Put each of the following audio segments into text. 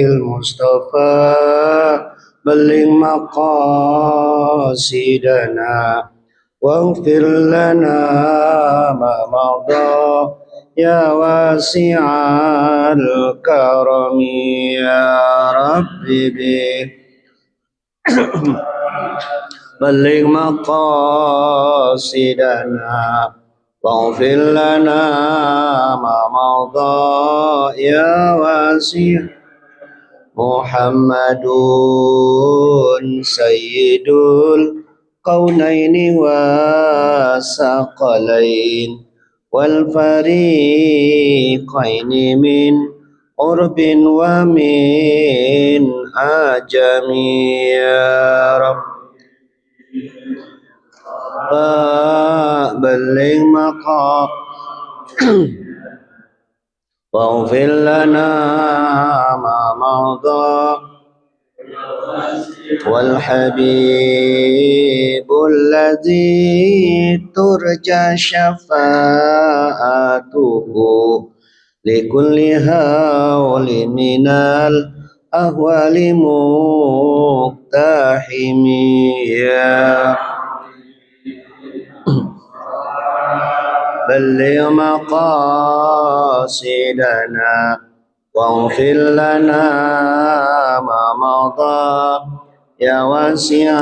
المصطفى بلغ مقاصدنا واغفر لنا ما مضى يا واسع الكرم يا رب بلغ مقاصدنا واغفر لنا ما مضى يا واسع محمد سيد الكونين والثقلين والفريقين من قرب ومن عجم يا رب بلغ مقام واغفر لنا ما مضى والحبيب الذي ترجى شفاعته لكل هول من الأهوال مقتحم يا بلغ مقاصدنا واغفر لنا ما مضى يا واسع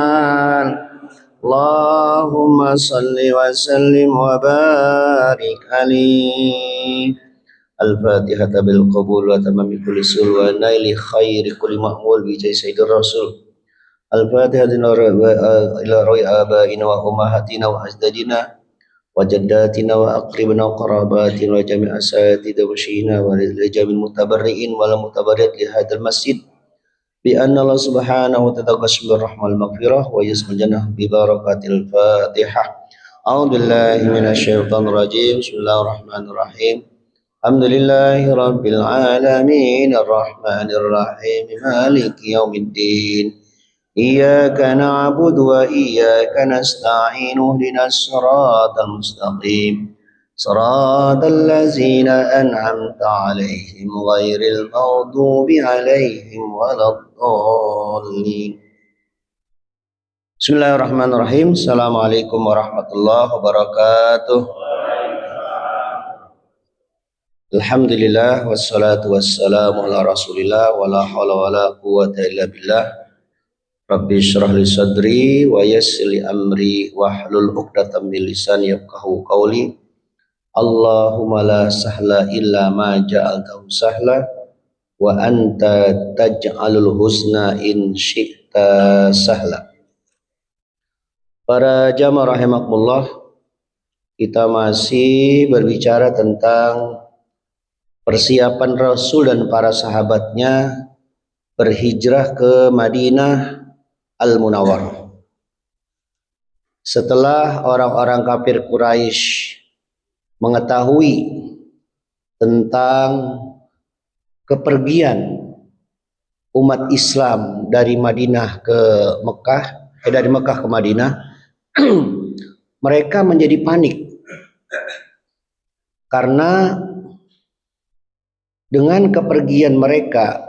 اللهم صل وسلم وبارك عليه الفاتحة بالقبول وتمام كل سر ونيل خير كل مأمول بجاه سيد الرسول الفاتحة إلى روي آبائنا وأمهاتنا وأجدادنا وجداتنا وأقربنا وقراباتنا وجميع أساتذة وشيخنا ولجميع المتبرئين والمتبرئات لهذا المسجد بأن الله سبحانه وتعالى بالرحمة والمغفرة ويسمى الجنة ببركات الفاتحة أعوذ بالله من الشيطان الرجيم بسم الله الرحمن الرحيم الحمد لله رب العالمين الرحمن الرحيم مالك يوم الدين إياك نعبد وإياك نستعين اهدنا الصراط المستقيم صراط الذين أنعمت عليهم غير المغضوب عليهم ولا الضالين. Bismillahirrahmanirrahim. Assalamualaikum warahmatullahi wabarakatuh. Alhamdulillah wassalatu wassalamu ala rasulillah wala hawla wala quwwata illa billah. Rabbi syrah li sadri wa yassir li amri wahlul 'uqdatam min lisani yafqahu qawli. Allahumma la sahla illa ma ja'altahu sahla wa anta taj'alul husna in syi'ta sahla. Para jamaah rahimakumullah, kita masih berbicara tentang persiapan Rasul dan para sahabatnya berhijrah ke Madinah Al-Munawwarah. Setelah orang-orang kafir Quraisy mengetahui tentang kepergian umat Islam dari Madinah ke Mekah, dari Mekah ke Madinah, mereka menjadi panik karena dengan kepergian mereka,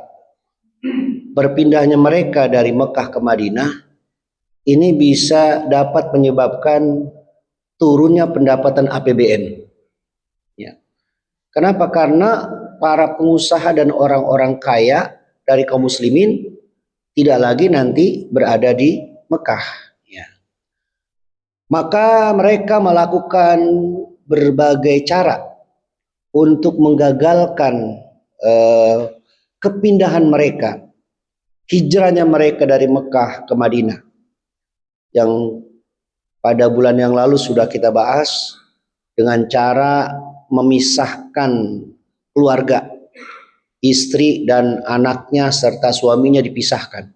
berpindahnya mereka dari Mekah ke Madinah, ini bisa dapat menyebabkan turunnya pendapatan APBN. Ya. Kenapa? Karena para pengusaha dan orang-orang kaya dari kaum muslimin tidak lagi nanti berada di Mekah. Ya. Maka mereka melakukan berbagai cara untuk menggagalkan kepindahan mereka, hijrahnya mereka dari Mekah ke Madinah, yang pada bulan yang lalu sudah kita bahas dengan cara memisahkan keluarga, istri dan anaknya serta suaminya dipisahkan.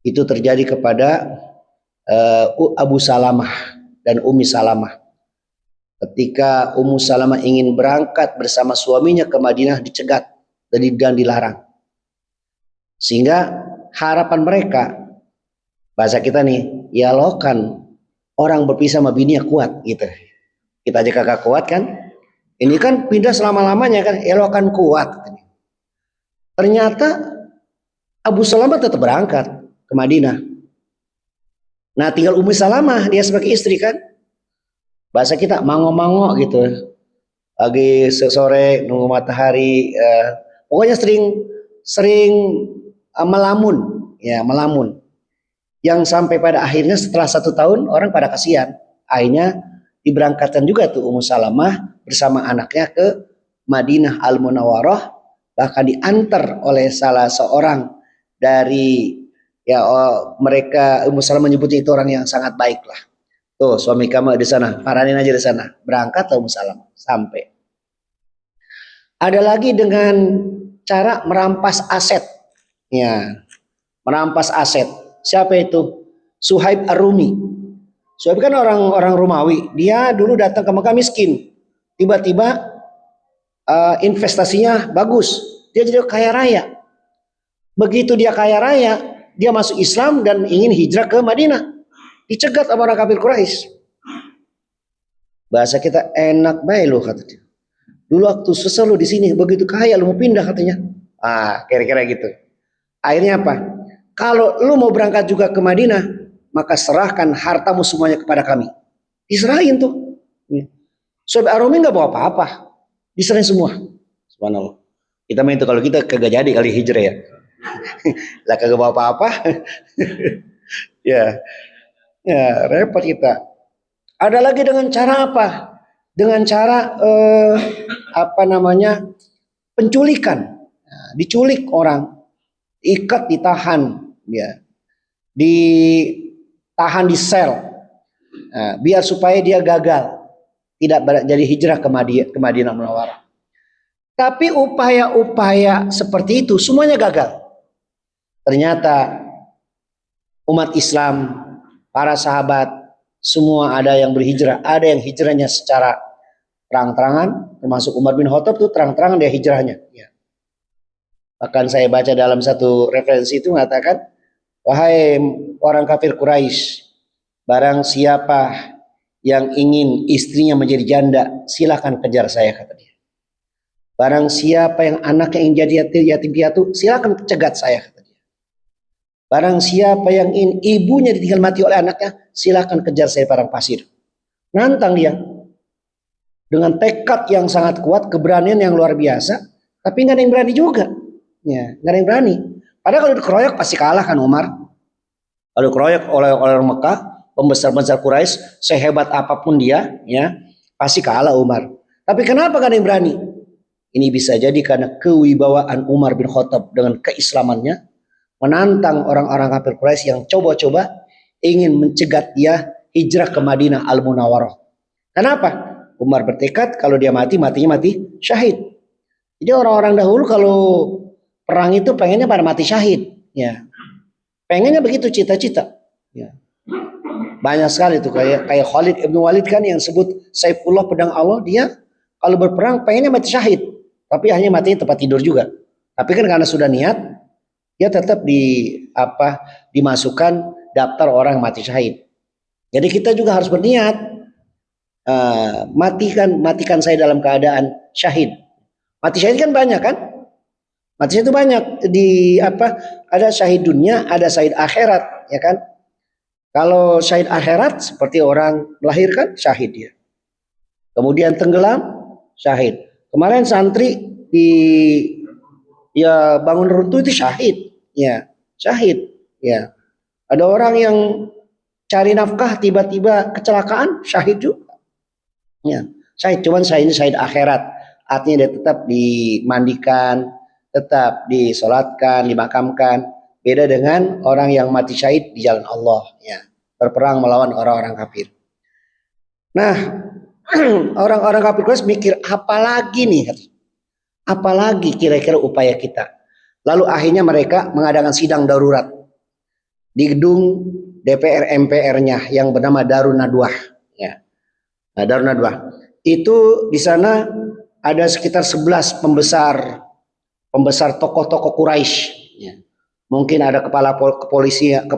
Itu terjadi kepada Abu Salamah dan Ummi Salamah. Ketika Ummu Salamah ingin berangkat bersama suaminya ke Madinah, dicegat dan dilarang. Sehingga harapan mereka, bahasa kita nih, ya lo kan orang berpisah sama bininya kuat gitu. Kita aja kagak kuat kan. Ini kan pindah selama-lamanya kan, ya lo kan kuat. Ternyata Abu Salamah tetap berangkat ke Madinah. Nah, tinggal Ummu Salamah, dia sebagai istri kan. Bahasa kita mango-mango gitu. Lagi sore nunggu matahari, pokoknya sering sering melamun, ya melamun. Yang sampai pada akhirnya setelah 1 tahun orang pada kasihan, akhirnya diberangkatkan juga tuh Ummu Salamah bersama anaknya ke Madinah Al Munawwarah, bahkan diantar oleh salah seorang dari ya mereka. Ummu Salamah menyebutnya itu orang yang sangat baik lah. Tuh suami kamu di sana, paranin aja di sana. Berangkat Ummu Salamah sampai. Ada lagi dengan cara merampas aset. Ya, merampas aset. Siapa itu? Suhaib Ar-Rumi. Suhaib kan orang Romawi. Dia dulu datang ke Mekah miskin. Tiba-tiba investasinya bagus. Dia jadi kaya raya. Begitu dia kaya raya, dia masuk Islam dan ingin hijrah ke Madinah. Dicegat sama orang kafir Quraisy. Bahasa kita enak baik loh kata dia. Dulu waktu susah lo di sini, begitu kaya lo mau pindah katanya. Kira-kira gitu. Akhirnya apa? Kalau lu mau berangkat juga ke Madinah, maka serahkan hartamu semuanya kepada kami. Diserahin tuh. Suhaib Ar-Rumi nggak bawa apa-apa, diserahin semua. Subhanallah. Kita main itu kalau kita kagak jadi kali hijrah ya. Lah kagak bawa apa-apa. Ya, repot kita. Ada lagi dengan cara apa? Dengan cara penculikan. Nah, diculik orang, ikat, ditahan, ya, ditahan di sel, biar supaya dia gagal, tidak jadi hijrah ke Madinah Munawwarah. Tapi upaya-upaya seperti itu semuanya gagal. Ternyata umat Islam, para sahabat, semua ada yang berhijrah, ada yang hijrahnya secara terang-terangan, termasuk Umar bin Khattab tuh terang-terangan dia hijrahnya. Ya. Bahkan saya baca dalam satu referensi itu mengatakan, wahai orang kafir Quraisy, barang siapa yang ingin istrinya menjadi janda, silakan kejar saya, kata dia. Barang siapa yang anaknya ingin jadi yatim piatu, silakan cegat saya, kata dia. Barang siapa yang ingin ibunya ditinggal mati oleh anaknya, silakan kejar saya padang pasir. Nantang dia dengan tekad yang sangat kuat, keberanian yang luar biasa, tapi nggak ada yang berani juga. Ya, nggak ada yang berani. Padahal kalau dikeroyok pasti kalah kan Umar. Kalau dikeroyok oleh orang Mekah, pembesar-pembesar Quraisy, sehebat apapun dia, ya pasti kalah Umar. Tapi kenapa nggak ada yang berani? Ini bisa jadi karena kewibawaan Umar bin Khattab dengan keislamannya menantang orang-orang kafir Quraisy yang coba-coba ingin mencegat dia hijrah ke Madinah Al Munawwarah. Kenapa? Umar bertekad kalau dia matinya mati syahid. Jadi orang-orang dahulu kalau perang itu pengennya pada mati syahid, ya. Pengennya begitu cita-cita. Ya. Banyak sekali itu kayak Khalid ibn Walid kan yang sebut Saifullah pedang Allah, dia kalau berperang pengennya mati syahid, tapi hanya mati tempat tidur juga. Tapi kan karena sudah niat, dia tetap dimasukkan daftar orang mati syahid. Jadi kita juga harus berniat. Matikan saya dalam keadaan syahid. Mati syahid kan banyak kan? Mati syahid itu banyak ada syahid dunia, ada syahid akhirat, ya kan? Kalau syahid akhirat seperti orang melahirkan, syahid dia. Kemudian tenggelam, syahid. Kemarin santri bangun runtuh itu syahid, ya, syahid, ya. Ada orang yang cari nafkah tiba-tiba kecelakaan, syahid juga. Ya, syahid, cuman syahid ini syahid akhirat, artinya dia tetap dimandikan, tetap disolatkan, dimakamkan. Beda dengan orang yang mati syahid di jalan Allah, ya, berperang melawan orang-orang kafir. Nah, orang-orang kafir Quraisy mikir apalagi nih, apalagi kira-kira upaya kita. Lalu akhirnya mereka mengadakan sidang darurat di gedung DPR MPR-nya yang bernama Darun Nadwah, ya. Nah, Darun Nadwah itu di sana ada sekitar 11 pembesar tokoh-tokoh Quraisy, ya. Mungkin ada kepala kepolisian,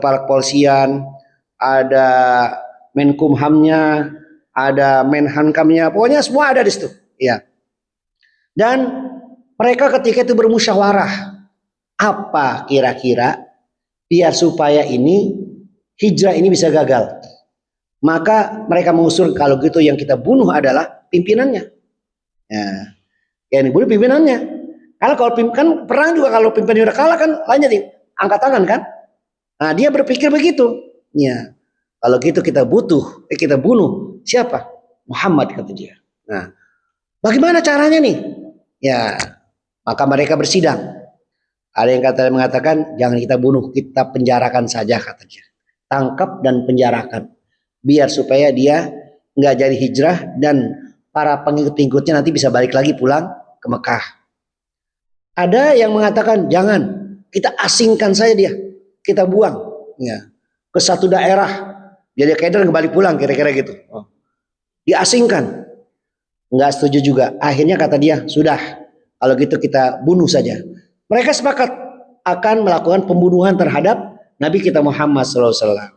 ada Menkumhamnya, ada Menhankamnya, pokoknya semua ada di situ, ya. Dan mereka ketika itu bermusyawarah Apa kira-kira biar supaya ini hijrah ini bisa gagal? Maka mereka mengusul kalau gitu yang kita bunuh adalah pimpinannya. Nah, yang dibunuh pimpinannya. Karena kalau kan perang juga kalau pimpinannya udah kalah kan lanjut nih, angkat tangan kan. Nah dia berpikir begitu. Ya, kalau gitu kita bunuh siapa? Muhammad kata dia. Nah, bagaimana caranya nih? Ya, maka mereka bersidang. Ada yang mengatakan jangan kita bunuh, kita penjarakan saja kata dia. Tangkap dan penjarakan, biar supaya dia nggak jadi hijrah dan para pengikut-pengikutnya nanti bisa balik lagi pulang ke Mekah. Ada yang mengatakan jangan, kita asingkan saja dia, kita buang ya ke satu daerah, jadi kader kembali pulang kira-kira gitu. Diasingkan, nggak setuju juga. Akhirnya kata dia sudah, kalau gitu kita bunuh saja. Mereka sepakat akan melakukan pembunuhan terhadap Nabi kita Muhammad SAW.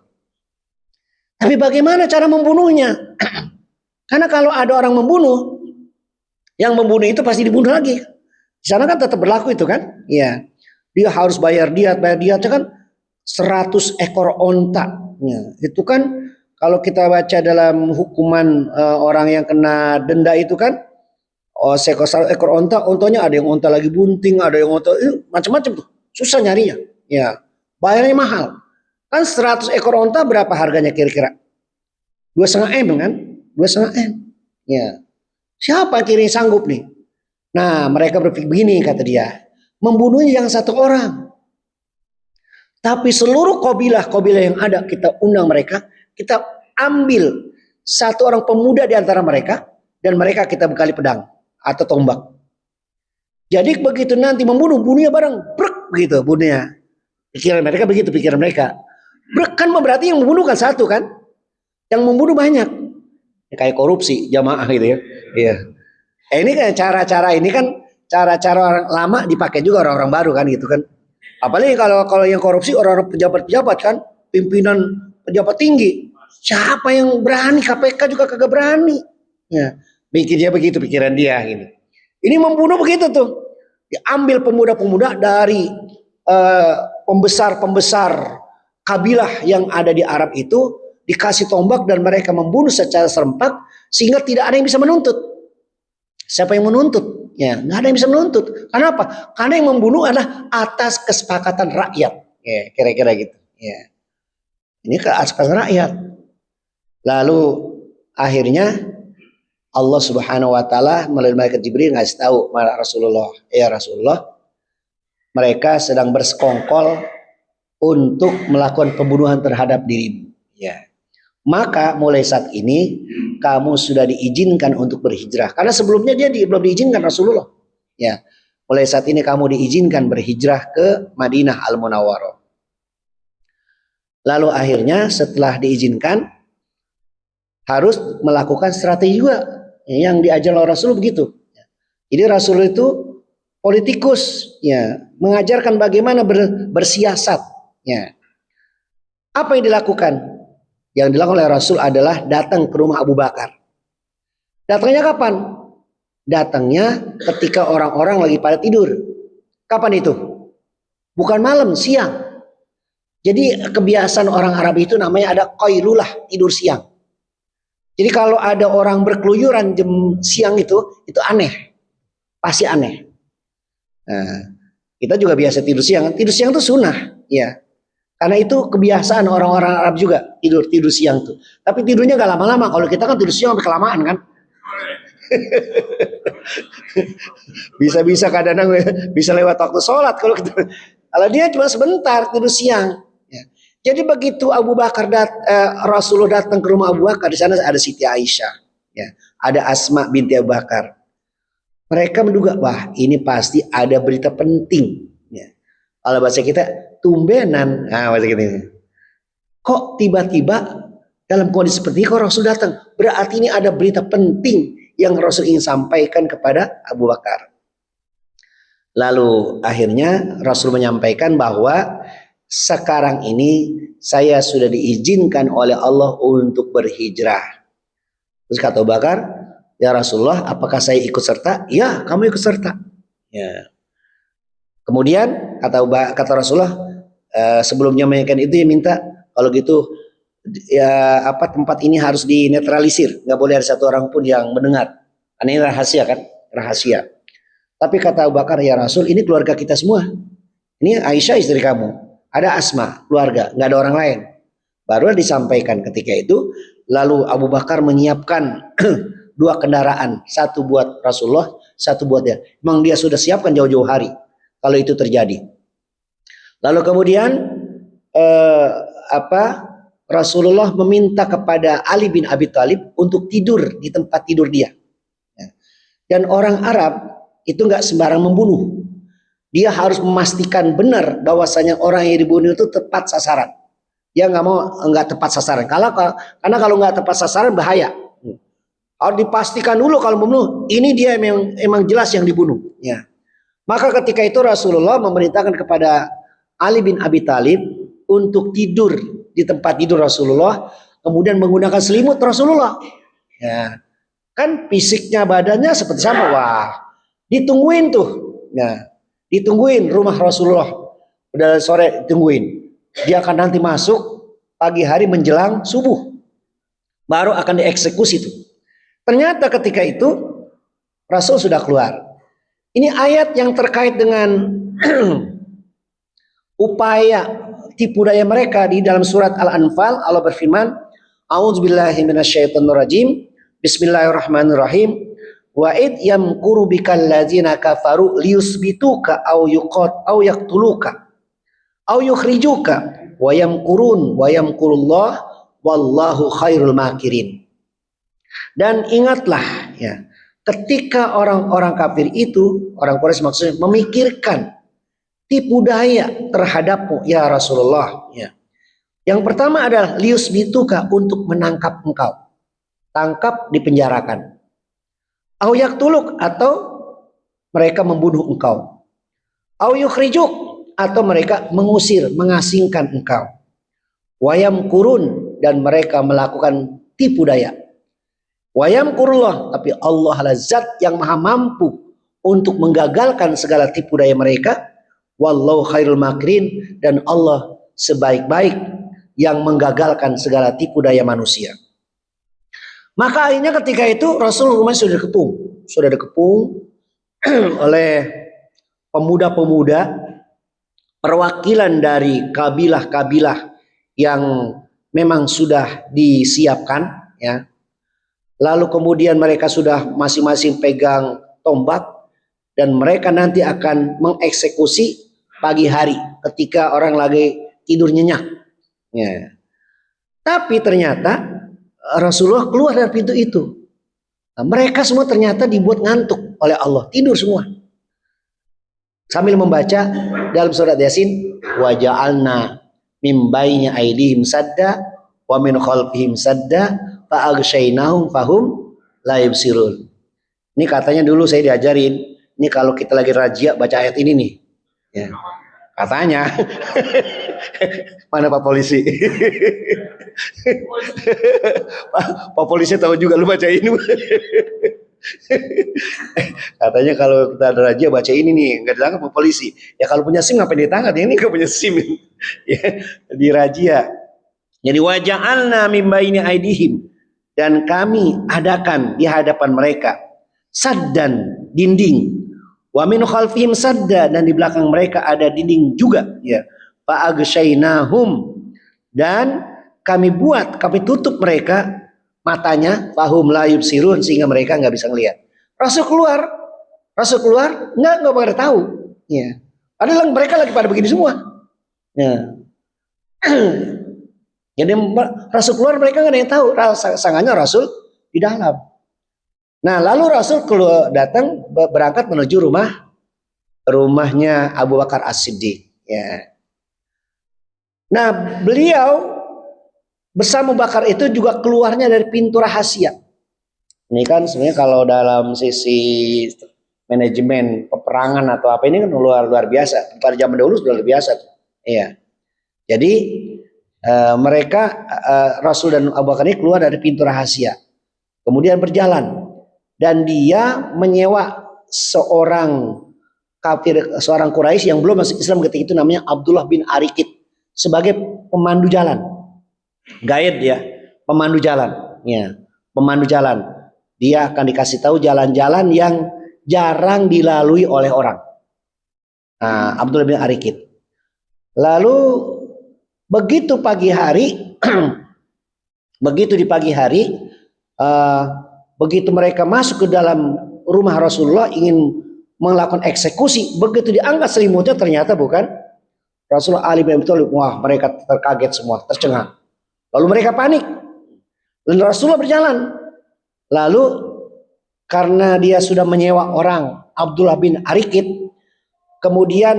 Tapi bagaimana cara membunuhnya? Karena kalau ada orang membunuh, yang membunuh itu pasti dibunuh lagi. Di sana kan tetap berlaku itu kan? Iya. Dia harus bayar diat kan 100 ekor onta. Ya, itu kan kalau kita baca dalam hukuman orang yang kena denda itu kan, seekor ekor onta, ontanya ada yang onta lagi bunting, ada yang onta macam-macam tuh. Susah nyarinya. Ya, bayarnya mahal. Kan 100 ekor onta berapa harganya kira-kira? 2,5 M kan? 2,5 M. Ya. Siapa kira sanggup nih? Nah, mereka berpikir begini kata dia. Membunuhnya yang satu orang. Tapi seluruh kabilah yang ada kita undang mereka, kita ambil satu orang pemuda di antara mereka dan mereka kita bekali pedang atau tombak. Jadi begitu nanti bunuhnya bareng, brek begitu bunuhnya. Pikiran mereka begitu, pikiran mereka. Brek kan berarti yang membunuh kan satu kan? Yang membunuh banyak. Kayak korupsi jamaah gitu ya. Iya. Ini kan cara-cara ini kan cara-cara orang lama dipakai juga orang-orang baru kan gitu kan. Apalagi kalau yang korupsi orang-orang pejabat-pejabat kan, pimpinan pejabat tinggi. Siapa yang berani? KPK juga kagak berani. Ya, pikirnya begitu pikiran dia gitu. Ini membunuh begitu tuh. Diambil pemuda-pemuda dari pembesar-pembesar kabilah yang ada di Arab itu, dikasih tombak dan mereka membunuh secara serempak sehingga tidak ada yang bisa menuntut. Siapa yang menuntut? Ya, nggak ada yang bisa menuntut. Karena apa? Karena yang membunuh adalah atas kesepakatan rakyat. Ya, kira-kira gitu. Ya. Ini ke atas rakyat. Lalu akhirnya Allah Subhanahu wa taala melalui malaikat Jibril ngasih tahu Rasulullah, ya Rasulullah, mereka sedang bersekongkol untuk melakukan pembunuhan terhadap dirimu. Ya. Maka mulai saat ini kamu sudah diizinkan untuk berhijrah. Karena sebelumnya dia belum diizinkan Rasulullah. Ya, mulai saat ini kamu diizinkan berhijrah ke Madinah Al-Munawwarah. Lalu akhirnya setelah diizinkan harus melakukan strategi juga yang diajar oleh Rasul begitu. Jadi Rasul itu politikus, ya, mengajarkan bagaimana bersiasat. Ya. Apa yang dilakukan? Yang dilakukan oleh Rasul adalah datang ke rumah Abu Bakar. Datangnya kapan? Datangnya ketika orang-orang lagi pada tidur. Kapan itu? Bukan malam, siang. Jadi kebiasaan orang Arab itu namanya ada qailulah, tidur siang. Jadi kalau ada orang berkeluyuran jam siang itu aneh. Pasti aneh. Nah, kita juga biasa tidur siang. Tidur siang itu sunnah, ya. Karena itu kebiasaan orang-orang Arab juga tidur siang tuh. Tapi tidurnya gak lama-lama. Kalau kita kan tidur siang sampai kelamaan kan. Bisa-bisa kadang-kadang bisa lewat waktu sholat kalau gitu. Kalau dia cuma sebentar tidur siang. Ya. Jadi begitu Rasulullah datang ke rumah Abu Bakar, di sana ada Siti Aisyah, ya. Ada Asma binti Abu Bakar. Mereka menduga, wah ini pasti ada berita penting. Ya. Kalau bahasa kita tumbenan, bahasa gitu. Kok tiba-tiba dalam kondisi seperti ini kok Rasul datang? Berarti ini ada berita penting yang Rasul ingin sampaikan kepada Abu Bakar. Lalu akhirnya Rasul menyampaikan bahwa sekarang ini saya sudah diizinkan oleh Allah untuk berhijrah. Terus kata Abu Bakar, ya Rasulullah, apakah saya ikut serta? Ya, kamu ikut serta. Ya. Kemudian kata Rasulullah, sebelumnya menyampaikan itu, ya minta kalau gitu ya tempat ini harus dinetralisir, nggak boleh ada satu orang pun yang mendengar. Karena ini rahasia kan, rahasia. Tapi kata Abu Bakar, ya Rasul, ini keluarga kita semua. Ini Aisyah istri kamu, ada Asma keluarga, nggak ada orang lain. Baru disampaikan ketika itu. Lalu Abu Bakar menyiapkan 2 kendaraan, satu buat Rasulullah, satu buat dia. Memang dia sudah siapkan jauh-jauh hari kalau itu terjadi. Lalu kemudian Rasulullah meminta kepada Ali bin Abi Thalib untuk tidur di tempat tidur dia. Dan orang Arab itu nggak sembarang membunuh. Dia harus memastikan benar bahwasanya orang yang dibunuh itu tepat sasaran. Dia nggak tepat sasaran. Karena kalau nggak tepat sasaran bahaya. Harus dipastikan dulu kalau membunuh ini dia emang jelas yang dibunuh. Ya. Maka ketika itu Rasulullah memerintahkan kepada Ali bin Abi Thalib untuk tidur di tempat tidur Rasulullah, kemudian menggunakan selimut Rasulullah. Ya. Kan fisiknya badannya seperti sama, wah ditungguin tuh. Nah, ditungguin rumah Rasulullah. Udah sore ditungguin. Dia akan nanti masuk pagi hari menjelang subuh. Baru akan dieksekusi itu. Ternyata ketika itu Rasul sudah keluar. Ini ayat yang terkait dengan upaya tipu daya mereka di dalam surat Al-Anfal. Allah berfirman, A'udzubillahi minasyaitonirrajim. Bismillahirrahmanirrahim. Wa id yamkuru bikal ladzina kafaru liyusbituka aw yaqtuluka aw yukhrijuka wa yamkurun wa yamkurullah wallahu khairul makirin. Dan ingatlah ya, ketika orang-orang kafir itu, orang Quraisy maksudnya, memikirkan tipu daya terhadapmu ya Rasulullah ya. Yang pertama adalah liyusbituka, untuk menangkap engkau. Tangkap, dipenjarakan. Au yaktuluk, atau mereka membunuh engkau. Au yukhrijuk, atau mereka mengusir, mengasingkan engkau. Wayam kurun, dan mereka melakukan tipu daya. Wayam kurullah, tapi Allah adalah zat yang maha mampu untuk menggagalkan segala tipu daya mereka. Wallahu khairul makirin, dan Allah sebaik-baik yang menggagalkan segala tipu daya manusia. Maka akhirnya ketika itu Rasulullah sudah dikepung oleh pemuda-pemuda, perwakilan dari kabilah-kabilah yang memang sudah disiapkan ya. Lalu kemudian mereka sudah masing-masing pegang tombak, dan mereka nanti akan mengeksekusi pagi hari ketika orang lagi tidur nyenyak ya. Tapi ternyata Rasulullah keluar dari pintu itu. Nah, mereka semua ternyata dibuat ngantuk oleh Allah, tidur semua. Sambil membaca dalam surat Yasin, wa ja'alna mim baini aydihim sadda wa min khalfihim sadda fa aghshaynahum fahum la yubsirun. Ini katanya dulu saya diajarin, ini kalau kita lagi razia baca ayat ini nih. Ya. Katanya. Mana Pak Polisi? Pak Polisi tahu juga lu baca ini. Katanya kalau kita ada razia baca ini nih, nggak ditangkap Pak Polisi. Ya kalau punya SIM ngapain ditangkap? Ini nggak punya SIM. Ya, di razia. Jadi waja'alna min baini aidihim, dan kami adakan di hadapan mereka saddan, dinding. Wa min khalfihim sadda, dan di belakang mereka ada dinding juga ya. Fa aghshaynahum, dan kami tutup mereka matanya, fahum la yubsirun, sehingga mereka nggak bisa ngelihat. Rasul keluar nggak pada tahu ya. Padahal mereka lagi pada begini semua ya. Jadi Rasul keluar, mereka nggak ada yang tahu. Sanganya Rasul di dalam. Nah, lalu Rasul datang berangkat menuju rumahnya Abu Bakar As-Siddiq ya. Nah, beliau bersama Bakar itu juga keluarnya dari pintu rahasia. Ini kan sebenarnya kalau dalam sisi manajemen peperangan atau apa, ini kan luar biasa. Pada zaman dahulu sudah luar biasa. Iya. Jadi mereka Rasul dan Abu Bakar ini keluar dari pintu rahasia. Kemudian berjalan, dan dia menyewa seorang kafir, seorang Quraisy yang belum masuk Islam ketika itu, namanya Abdullah bin Arikid, sebagai pemandu jalan, guide ya, pemandu jalan, ya, pemandu jalan. Dia akan dikasih tahu jalan-jalan yang jarang dilalui oleh orang. Nah, Abdullah bin Arikid. Lalu begitu pagi hari, begitu di pagi hari, begitu mereka masuk ke dalam rumah Rasulullah ingin melakukan eksekusi, begitu diangkat selimutnya ternyata bukan Rasulullah. Ali bin Abi Thalib. Wah, mereka terkaget semua, tercengang. Lalu mereka panik. Lalu Rasulullah berjalan. Lalu karena dia sudah menyewa orang, Abdullah bin Arikid, kemudian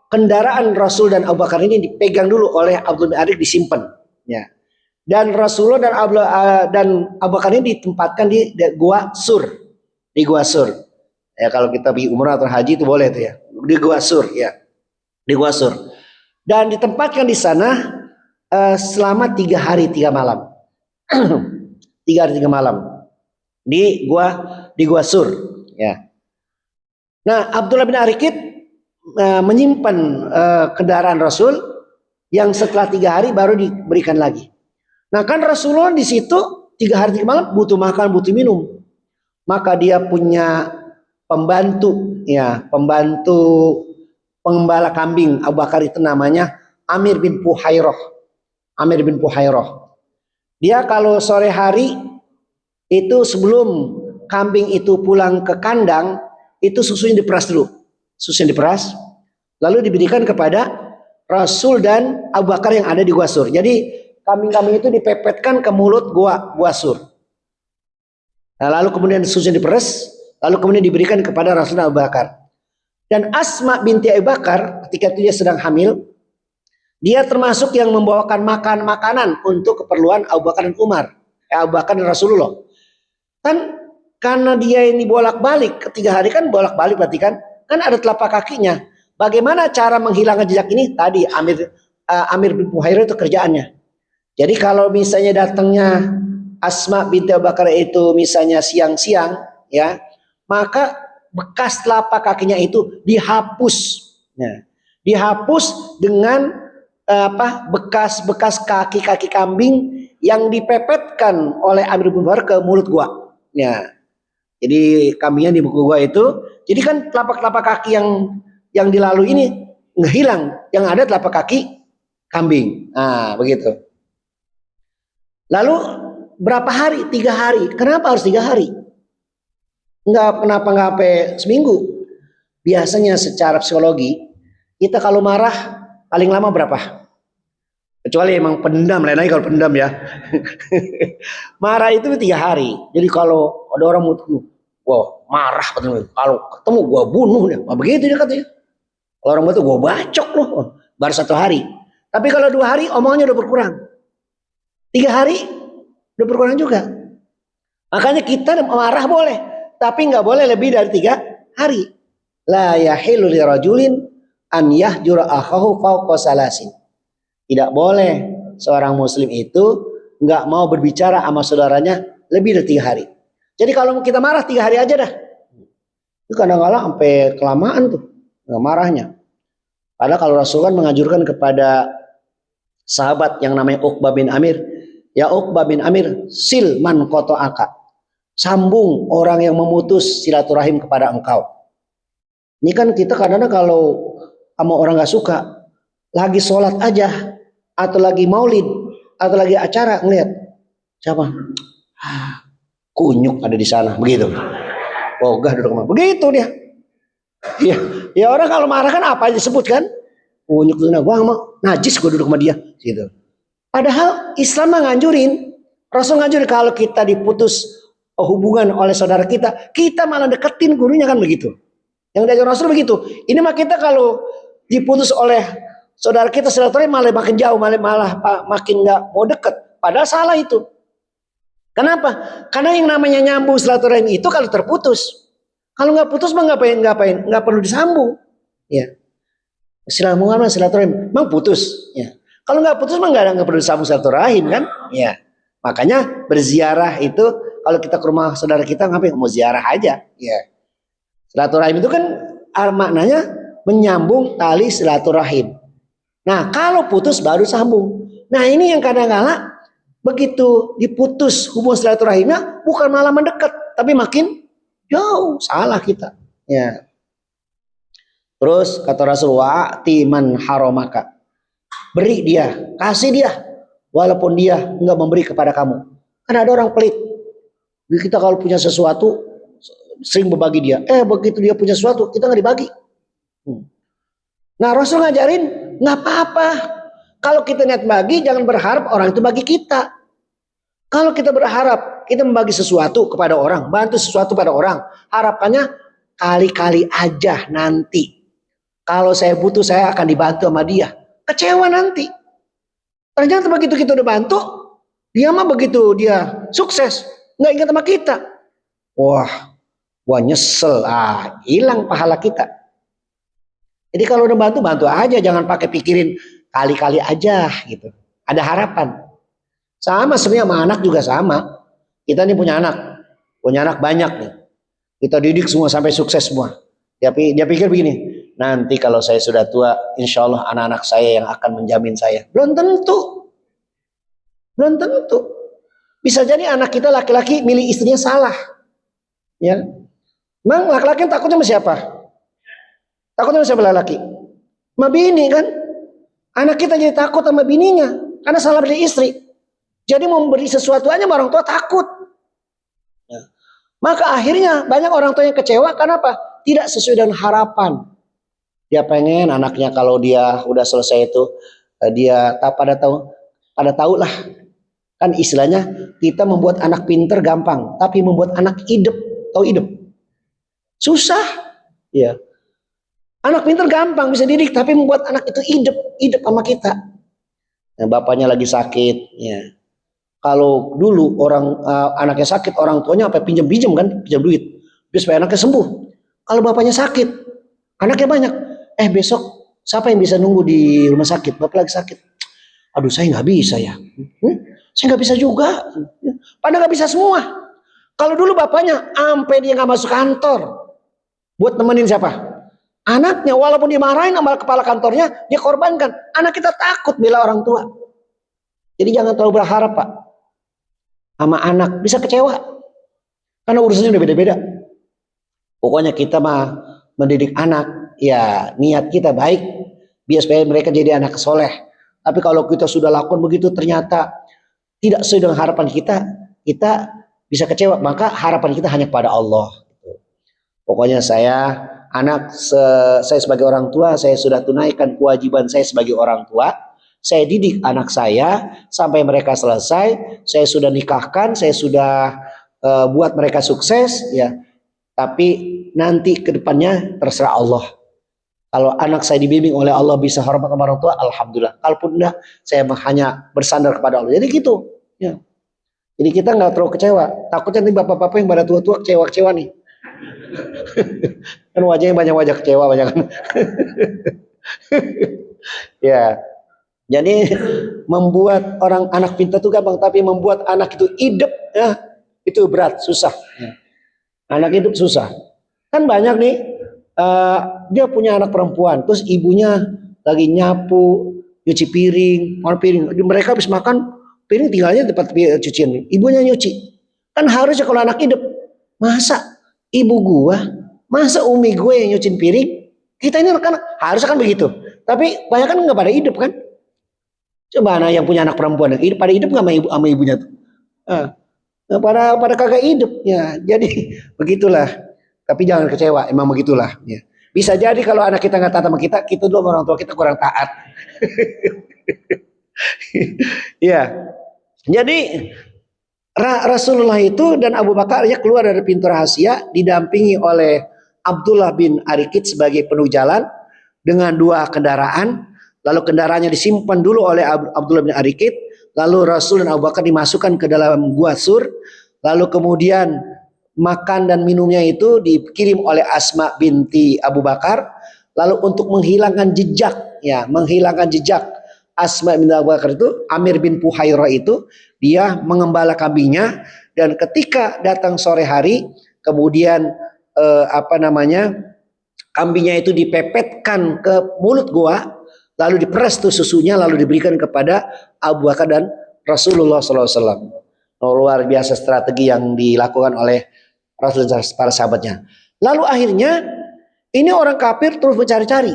kendaraan Rasul dan Abu Bakar ini dipegang dulu oleh Abdullah bin Arikid, disimpan. Ya. Dan Rasulullah dan Abu Bakar ini ditempatkan di Gua Sur. Di Gua Sur. Ya, kalau kita pergi umrah atau haji itu boleh itu ya. Di Gua Sur ya. Di Gua Sur. Dan ditempatkan di sana selama 3 hari 3 malam. 3 hari 3 malam di Gua Sur ya. Nah, Abdullah bin Arikid menyimpan kendaraan Rasul yang setelah 3 hari baru diberikan lagi. Nah, kan Rasulullah di situ 3 hari 3 malam butuh makan, butuh minum. Maka dia punya pembantu ya, pembantu pengembala kambing Abu Bakar itu namanya Amir bin Fuhairah. Amir bin Fuhairah. Dia kalau sore hari itu sebelum kambing itu pulang ke kandang, itu susunya diperas dulu. Susunya diperas, lalu diberikan kepada Rasul dan Abu Bakar yang ada di Gua Sur. Jadi kambing-kambing itu dipepetkan ke mulut Gua Sur. Nah, lalu kemudian susunya diperas, lalu kemudian diberikan kepada Rasul dan Abu Bakar. Dan Asma binti Abu Bakar ketika itu dia sedang hamil, dia termasuk yang membawakan makanan untuk keperluan Abu Bakar dan Umar, Abu Bakar dan Rasulullah. Kan karena dia ini bolak-balik, 3 hari kan bolak-balik berarti kan ada telapak kakinya. Bagaimana cara menghilangkan jejak ini? Tadi Amir bin Fuhairah itu kerjaannya. Jadi kalau misalnya datangnya Asma binti Abu Bakar itu misalnya siang-siang ya, maka bekas telapak kakinya itu dihapus. Nah, dihapus dengan bekas-bekas kaki-kaki kambing yang dipepetkan oleh Amir bin Fuhairah ke mulut gua. Ya. Jadi kambingnya di buku gua itu, jadi kan telapak-telapak kaki yang dilalui ini nggak hilang, yang ada telapak kaki kambing. Nah, begitu. Lalu berapa hari? 3 hari. Kenapa harus 3 hari? Kenapa nggak sampai seminggu? Biasanya secara psikologi kita kalau marah paling lama berapa? Kecuali emang pendam, lain lagi kalau pendam ya. Marah itu 3 hari. Jadi kalau ada orang mau wah marah katanya, kalau ketemu gua bunuh dia. Nah, begitu dia katanya. Kalau orang itu gua bacok loh. Baru 1 hari. Tapi kalau 2 hari omongannya udah berkurang. 3 hari udah berkurang juga. Makanya kita marah boleh, tapi nggak boleh lebih dari 3 hari. La yahilu lirajulin an yahjura akhahu fawqa salasin. Tidak boleh seorang muslim itu nggak mau berbicara sama saudaranya lebih dari 3 hari. Jadi kalau kita marah 3 hari aja dah. Itu kadang-kadang sampai kelamaan tuh nggak marahnya. Padahal kalau Rasul kan menganjurkan kepada sahabat yang namanya Uqbah bin Amir, ya Uqbah bin Amir, sil man qata'aka. Sambung orang yang memutus silaturahim kepada engkau. Ini kan kita kadang-kadang kalau sama orang nggak suka, lagi sholat aja, atau lagi maulid, atau lagi acara ngeliat siapa? Kunyuk ada di sana, begitu. Ogah duduk sama, begitu dia. Ya orang kalau marah kan apa yang disebut kan? Kunyuk itu, gua mau najis, gua duduk sama dia, gitu. Padahal Islam nganjurin, Rasul nganjurin kalau kita diputus hubungan oleh saudara kita malah deketin gurunya kan begitu. Yang diajar Rasul begitu. Ini mah kita kalau diputus oleh saudara kita silaturahim malah makin jauh, malah makin nggak mau deket. Padahal salah itu. Kenapa? Karena yang namanya nyambung silaturahim itu kalau terputus. Kalau nggak putus mah nggak perlu disambung. Ya. Silaturahim, memang putus. Ya. Kalau nggak putus mah nggak perlu disambung silaturahim kan? Ya. Makanya berziarah itu kalau kita ke rumah saudara kita ngapain? Mau ziarah aja. Ya. Silaturahim itu kan maknanya menyambung tali silaturahim. Nah, kalau putus baru sambung. Nah, ini yang kadang-kala begitu diputus hubungan silaturahimnya bukan malah mendekat, tapi makin jauh. Salah kita. Ya. Terus kata Rasulullah, timan haromaka. Beri dia, kasih dia, walaupun dia nggak memberi kepada kamu. Karena ada orang pelit. Kita kalau punya sesuatu sering berbagi dia. Begitu dia punya sesuatu kita nggak dibagi. Nah, Rasul ngajarin nggak apa-apa. Kalau kita niat bagi, jangan berharap orang itu bagi kita. Kalau kita berharap kita membagi sesuatu kepada orang, bantu sesuatu pada orang, harapannya kali-kali aja nanti. Kalau saya butuh, saya akan dibantu sama dia. Kecewa nanti. Ternyata begitu kita udah bantu, dia mah begitu dia sukses, nggak ingat sama kita. Wah nyesel, hilang pahala kita. Jadi kalau udah bantu, bantu aja, jangan pakai pikirin kali-kali aja gitu. Ada harapan. Sama sebenarnya sama anak juga sama. Kita nih punya anak banyak nih. Kita didik semua sampai sukses semua. Dia pikir begini, nanti kalau saya sudah tua, insya Allah anak-anak saya yang akan menjamin saya. Belum tentu. Bisa jadi anak kita laki-laki milih istrinya salah. Ya, memang laki-laki takutnya sama siapa? Takutnya sama siapa laki? Sama bini kan? Anak kita jadi takut sama bininya karena salah pilih istri. Jadi mau memberi sesuatu aja orang tua takut. Ya. Maka akhirnya banyak orang tua yang kecewa karena apa? Tidak sesuai dengan harapan. Dia pengen anaknya kalau dia udah selesai itu dia pada tahu lah. Kan istilahnya kita membuat anak pinter gampang, tapi membuat anak hidup, tahu hidup susah. Ya. Anak pinter gampang bisa didik, tapi membuat anak itu hidup sama kita. Nah, bapaknya lagi sakit, ya. Kalau dulu anaknya sakit, orang tuanya apa pinjam duit, biar supaya anaknya sembuh. Kalau bapaknya sakit, anaknya banyak. Besok siapa yang bisa nunggu di rumah sakit? Bapak lagi sakit. Aduh, saya nggak bisa ya. Saya nggak bisa juga. Padahal nggak bisa semua. Kalau dulu bapaknya, sampai dia nggak masuk kantor, buat nemenin siapa? Anaknya, walaupun dimarahin sama kepala kantornya, dia korbankan. Anak kita takut bela orang tua. Jadi jangan terlalu berharap, Pak. Sama anak bisa kecewa. Karena urusannya udah beda-beda. Pokoknya kita mah mendidik anak, ya niat kita baik, biar supaya mereka jadi anak soleh. Tapi kalau kita sudah lakukan begitu ternyata tidak sesuai dengan harapan kita bisa kecewa. Maka harapan kita hanya kepada Allah. Pokoknya saya sebagai orang tua, saya sudah tunaikan kewajiban saya sebagai orang tua. Saya didik anak saya sampai mereka selesai. Saya sudah nikahkan, saya sudah buat mereka sukses, ya. Tapi nanti ke depannya terserah Allah. Kalau anak saya dibimbing oleh Allah bisa hormat sama orang tua, alhamdulillah. Kalaupun enggak, saya hanya bersandar kepada Allah. Jadi gitu, ya. Jadi kita nggak terlalu kecewa. Takutnya nih bapak-bapak yang pada tua-tua kecewa nih. Kan wajahnya banyak wajah kecewa banyak kan. Ya. Jadi membuat anak pintar itu gampang, tapi membuat anak itu hidup, ya, itu berat, susah. Ya. Anak hidup susah. Kan banyak nih, dia punya anak perempuan, terus ibunya lagi nyapu, nyuci piring, mereka habis makan, piring tinggalnya di tempat cucian, ibunya nyuci. Kan harusnya kalau anak hidup, masa ibu gua, masa umi gue yang nyuciin piring? Kita ini kan harusnya kan begitu. Tapi banyak kan nggak pada hidup kan? Coba anak yang punya anak perempuan, pada hidup nggak sama ibunya tuh? Pada kagak hidup, ya. Jadi begitulah. Tapi jangan kecewa, emang begitulah. Ya. Bisa jadi kalau anak kita nggak taat sama kita dulu orang tua kita kurang taat. Ya. Jadi Rasulullah itu dan Abu Bakar ya keluar dari pintu rahasia didampingi oleh Abdullah bin Arikit sebagai penuh jalan dengan 2 kendaraan. Lalu kendaraannya disimpan dulu oleh Abdullah bin Arikit. Lalu Rasul dan Abu Bakar dimasukkan ke dalam gua Sur. Lalu kemudian makan dan minumnya itu dikirim oleh Asma binti Abu Bakar. Lalu untuk menghilangkan jejak, ya, menghilangkan jejak Asma bin Abu Bakar itu, Amir bin Fuhairah itu dia mengembala kambingnya, dan ketika datang sore hari kemudian Kambingnya itu dipepetkan ke mulut gua, lalu diperas tuh susunya, lalu diberikan kepada Abu Bakar dan Rasulullah SAW. Luar biasa strategi yang dilakukan oleh Rasul dan para sahabatnya. Lalu akhirnya ini orang kafir terus mencari-cari.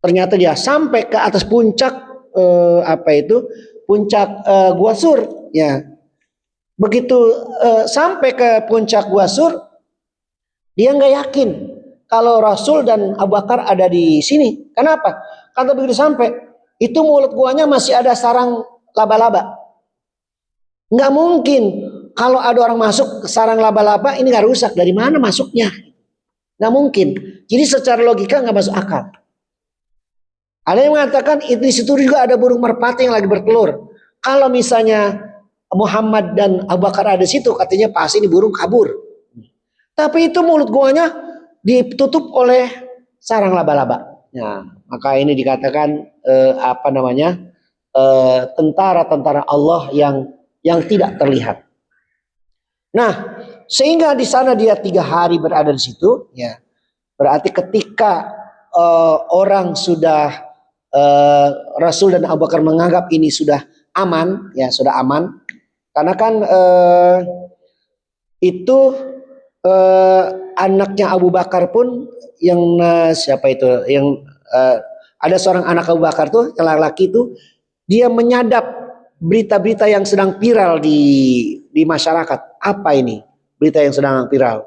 Ternyata dia sampai ke atas puncak puncak Gua Sur, ya. Begitu sampai ke puncak Gua Sur, dia nggak yakin kalau Rasul dan Abu Bakar ada di sini. Kenapa? Karena begitu sampai, itu mulut guanya masih ada sarang laba-laba. Nggak mungkin kalau ada orang masuk ke sarang laba-laba ini nggak rusak. Dari mana masuknya? Nggak mungkin. Jadi secara logika nggak masuk akal. Ada yang mengatakan di situ juga ada burung merpati yang lagi bertelur. Kalau misalnya Muhammad dan Abu Bakar ada di situ, katanya pasti ini burung kabur. Tapi itu mulut guanya ditutup oleh sarang laba-laba. Ya, maka ini dikatakan tentara-tentara Allah yang tidak terlihat. Nah, sehingga di sana dia 3 hari berada di situ. Ya, berarti ketika orang sudah Rasul dan Abu Bakar menganggap ini sudah aman, ya sudah aman. Karena kan itu anaknya Abu Bakar pun yang ada seorang anak Abu Bakar tuh, yang laki-laki itu, dia menyadap berita-berita yang sedang viral di masyarakat. Apa ini berita yang sedang viral?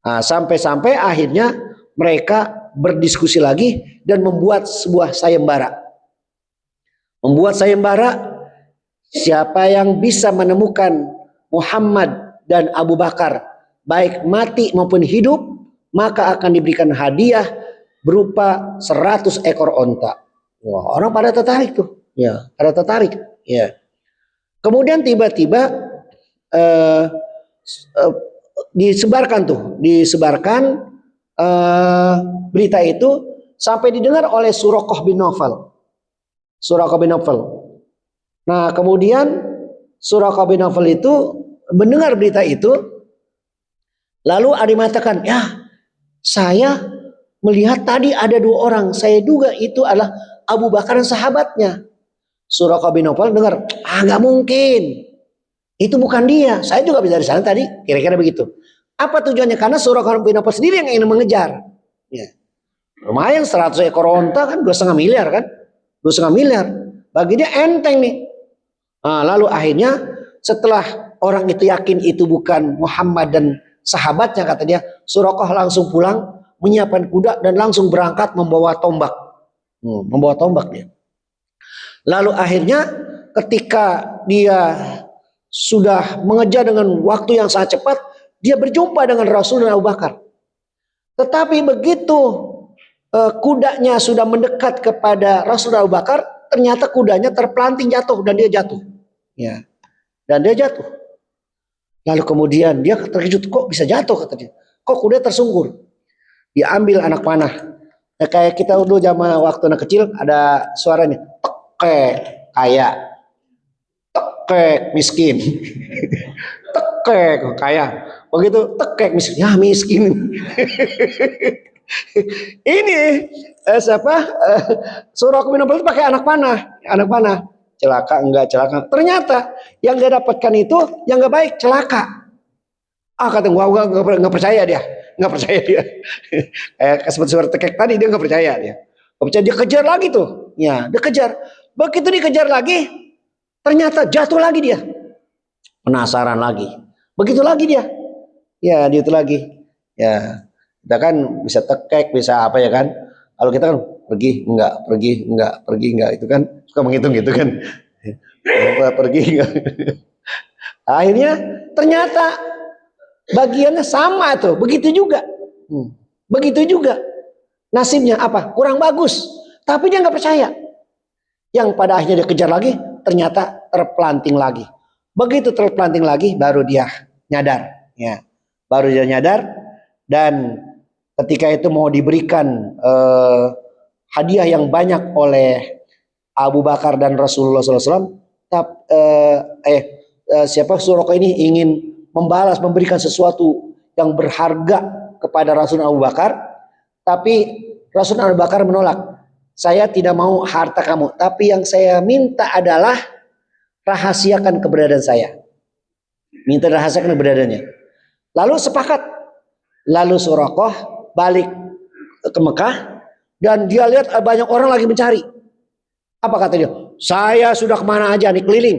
Nah, sampai-sampai akhirnya mereka berdiskusi lagi dan membuat sebuah sayembara. Siapa yang bisa menemukan Muhammad dan Abu Bakar baik mati maupun hidup, maka akan diberikan hadiah berupa 100 ekor onta. Wah, orang pada tertarik tuh. Ya, pada tertarik. Ya. Kemudian tiba-tiba disebarkan berita itu sampai didengar oleh Suraqah bin Nawfal. Nah, kemudian Suraqah bin Nawfal itu mendengar berita itu, lalu ada yang mengatakan, ya, saya melihat tadi ada 2 orang, saya duga itu adalah Abu Bakar dan sahabatnya. Suraqah bin Nawfal dengar, nggak mungkin, itu bukan dia, saya juga bisa dari sana tadi, kira-kira begitu. Apa tujuannya? Karena Suraqah bin Nawfal sendiri yang ingin mengejar. Ya. Lumayan 100 ekor onta kan 2,5 miliar kan, 2,5 miliar. Bagi dia enteng nih. Nah, lalu akhirnya setelah orang itu yakin itu bukan Muhammad dan sahabatnya, kata dia, Suraqah langsung pulang, menyiapkan kuda dan langsung berangkat membawa tombak. Membawa tombak dia. Lalu akhirnya ketika dia sudah mengejar dengan waktu yang sangat cepat, dia berjumpa dengan Rasul dan Abu Bakar. Tetapi begitu kudanya sudah mendekat kepada Rasul dan Abu Bakar, ternyata kudanya terpelanting jatuh dan dia jatuh. Ya. Dan dia jatuh. Lalu kemudian dia terkejut, kok bisa jatuh, kata dia. Kok kuda tersungkur? Dia ambil anak panah. Nah, kayak kita dulu zaman waktu anak kecil ada suaranya, tekek kaya, tekek miskin, tekek kaya. Begitu tekek miskin, ya miskin. Ini Suraqah bin Nawfal itu pakai anak panah. Celaka enggak celaka. Ternyata yang dia dapatkan itu yang enggak baik, celaka. Kata gua enggak percaya dia. Seperti tekek tadi, dia enggak percaya dia. Enggak percaya, dia kejar lagi tuh. Ya, dia kejar. Begitu dikejar lagi, ternyata jatuh lagi dia. Penasaran lagi. Begitu lagi dia. Ya, dia itu lagi. Ya. Kita kan bisa tekek, bisa apa ya kan. Kalau kita kan pergi enggak, itu kan suka menghitung gitu kan. Pergi enggak. Akhirnya ternyata bagiannya sama tuh, begitu juga. Nasibnya apa? Kurang bagus. Tapi dia nggak percaya. Yang pada akhirnya dia kejar lagi, ternyata terpelanting lagi. Begitu terpelanting lagi, baru dia nyadar. Ya, baru dia nyadar. Dan ketika itu mau diberikan hadiah yang banyak oleh Abu Bakar dan Rasulullah SAW, Suraqah ini ingin membalas, memberikan sesuatu yang berharga kepada Rasul Abu Bakar, Tapi Rasul Abu Bakar menolak. Saya tidak mau harta kamu, tapi yang saya minta adalah rahasiakan keberadaan saya. Minta rahasiakan keberadaannya. Lalu sepakat. Lalu Suraqah balik ke Mekah dan dia lihat banyak orang lagi mencari. Apa kata dia? Saya sudah kemana aja nih keliling.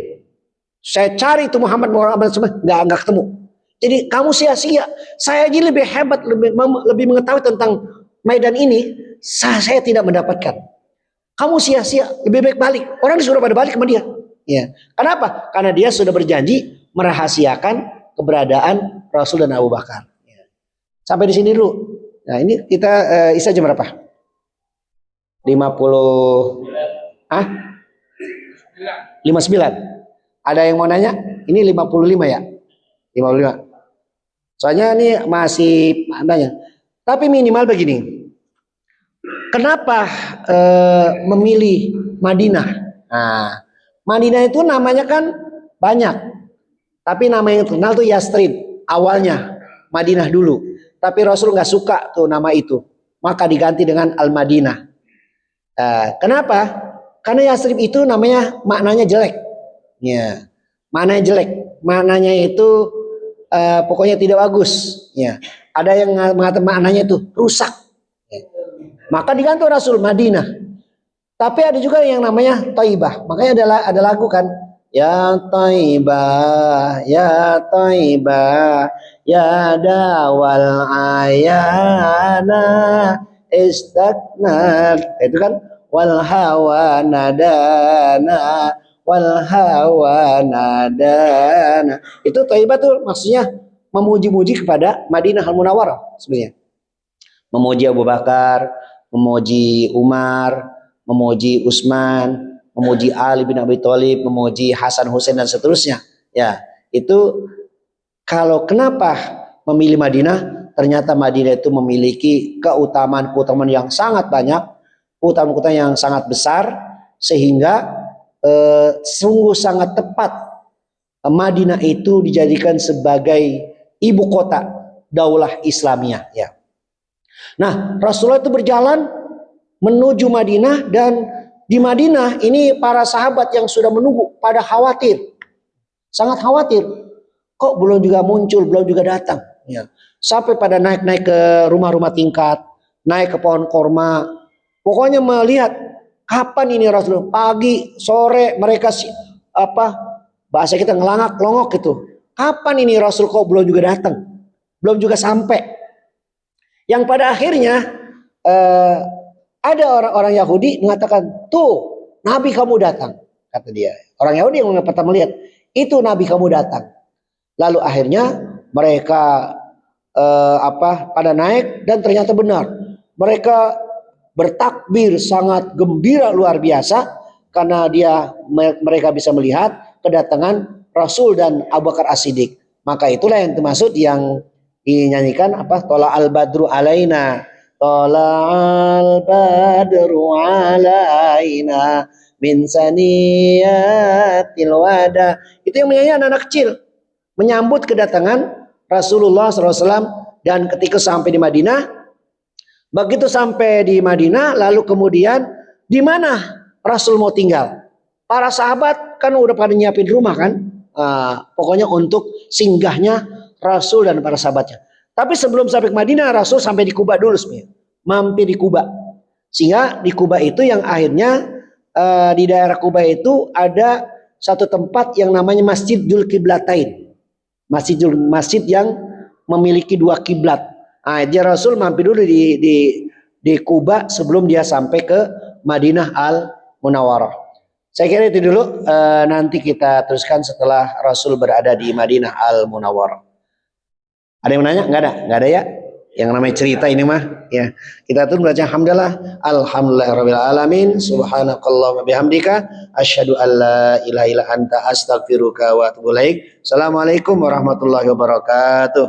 Saya cari itu Muhammad semua nggak ketemu. Jadi kamu sia-sia. Saya ini lebih hebat, lebih mengetahui tentang medan ini. Saya tidak mendapatkan. Kamu sia-sia, lebih baik balik. Orang disuruh pada balik sama dia. Ya. Kenapa? Karena dia sudah berjanji merahasiakan keberadaan Rasul dan Abu Bakar. Ya. Sampai di sini dulu. Nah, ini kita Isya jam berapa? 50 59. Ada yang mau nanya? Ini 55 ya? 55. Soalnya ini masih banyak. Tapi minimal begini. Kenapa memilih Madinah? Nah, Madinah itu namanya kan banyak. Tapi nama yang terkenal tuh Yastrib. Awalnya Madinah dulu. Tapi Rasul nggak suka tuh nama itu. Maka diganti dengan Al-Madinah. Kenapa? Karena Yastrib itu namanya maknanya jelek. Ya, maknanya jelek. Maknanya itu pokoknya tidak bagus. Ya, ada yang mengatakan maknanya itu rusak. Ya. Maka diganti Rasul Madinah. Tapi ada juga yang namanya Thaibah. Makanya ada lagu kan. Ya Thaibah, ya Thaibah, ya dawal ayana istaknar. Itu kan wal hawa nadana wal hawa nadana. Itu Thaibah tuh maksudnya memuji-muji kepada Madinah Al-Munawwarah sebenarnya. Memuji Abu Bakar, memuji Umar, memuji Utsman, memuji Ali bin Abi Thalib, memuji Hasan Husain dan seterusnya. Ya, itu kalau kenapa memilih Madinah? Ternyata Madinah itu memiliki keutamaan-keutamaan yang sangat banyak, keutamaan-keutamaan yang sangat besar, sehingga sungguh sangat tepat Madinah itu dijadikan sebagai ibu kota daulah Islamiyah. Ya. Nah, Rasulullah itu berjalan menuju Madinah dan di Madinah ini para sahabat yang sudah menunggu pada khawatir. Sangat khawatir. Kok belum juga muncul, belum juga datang. Ya. Sampai pada naik-naik ke rumah-rumah tingkat, naik ke pohon korma. Pokoknya melihat kapan ini Rasulullah. Pagi, sore mereka bahasa kita ngelangak-longok gitu. Kapan ini Rasul kok belum juga datang? Belum juga sampai. Yang pada akhirnya ada orang-orang Yahudi mengatakan, tuh Nabi kamu datang, kata dia. Orang Yahudi yang pertama melihat, itu Nabi kamu datang. Lalu akhirnya mereka pada naik dan ternyata benar. Mereka bertakbir sangat gembira luar biasa karena mereka bisa melihat kedatangan Rasul dan Abu Bakar As-Siddiq. Maka itulah yang termasuk yang dinyanyikan Tola al-badru alaina, Tola al-badru alaina min saniyatil wada. Itu yang menyanyi anak-anak kecil menyambut kedatangan Rasulullah SAW. Dan ketika sampai di Madinah, begitu sampai di Madinah, lalu kemudian di mana Rasul mau tinggal? Para sahabat kan udah pada nyiapin rumah kan, pokoknya untuk singgahnya Rasul dan para sahabatnya. Tapi sebelum sampai ke Madinah, Rasul sampai di Kuba dulu sebenarnya. Mampir di Kuba. Sehingga di Kuba itu yang akhirnya di daerah Kuba itu ada satu tempat yang namanya Masjidul Qiblatain. Masjid yang memiliki dua kiblat. Nah, dia Rasul mampir dulu di Kuba sebelum dia sampai ke Madinah Al-Munawwarah. Saya kira itu dulu. Nanti kita teruskan setelah Rasul berada di Madinah Al-Munawwarah. Ada yang nanya? Nggak ada ya? Yang namanya cerita ini mah ya. Kita tuh baca alhamdulillah, alhamdulillahirabbil alamin, subhanakallahumma bihamdika asyhadu an la ilaha illa anta astaghfiruka wa atubu ilaik. Assalamualaikum warahmatullahi wabarakatuh.